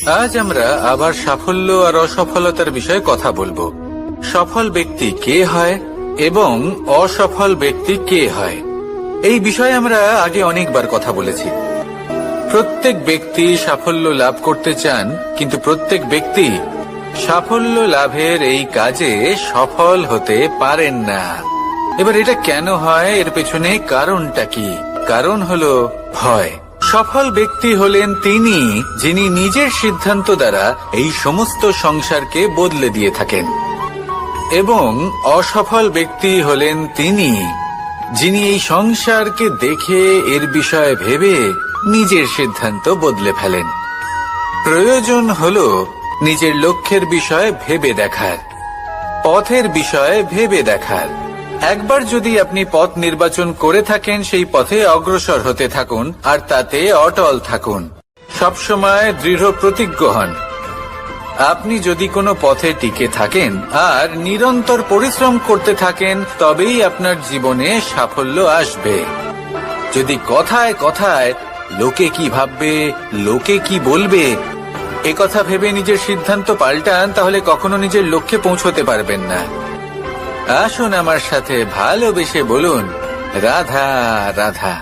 আজ আমরা আবার সাফল্য আর অসফলতার বিষয়ে কথা বলবো। সফল ব্যক্তি কে হয় এবং অসফল ব্যক্তি কে হয়, এই বিষয়ে আমরা আগে অনেকবার কথা বলেছি। প্রত্যেক ব্যক্তি সাফল্য লাভ করতে চান, কিন্তু প্রত্যেক ব্যক্তি সাফল্য লাভের এই কাজে সফল হতে পারেন না। এবার এটা কেন হয়, এর পেছনে কারণটা কি? কারণ হলো ভয়। সফল ব্যক্তি হলেন তিনি যিনি নিজের সিদ্ধান্ত দ্বারা এই সমস্ত সংসারকে বদলে দিয়ে থাকেন, এবং অসফল ব্যক্তি হলেন তিনি যিনি এই সংসারকে দেখে এর বিষয়ে ভেবে নিজের সিদ্ধান্ত বদলে ফেলেন। প্রয়োজন হলো নিজের লক্ষ্যের বিষয়ে ভেবে দেখার, পথের বিষয়ে ভেবে দেখার। একবার যদি আপনি পথ নির্বাচন করে থাকেন, সেই পথে অগ্রসর হতে থাকুন আর তাতে অটল থাকুন। সবসময় দৃঢ় প্রতিজ্ঞ হন। আপনি যদি কোনো পথে টিকে থাকেন আর নিরন্তর পরিশ্রম করতে থাকেন, তবেই আপনার জীবনে সাফল্য আসবে। যদি কথায় কথায় লোকে কি ভাববে, লোকে কি বলবে, একথা ভেবে নিজের সিদ্ধান্ত পাল্টান, তাহলে কখনো নিজের লক্ষ্যে পৌঁছতে পারবেন না। আসুন আমার সাথে ভালোবেসে বলুন, রাধা রাধা।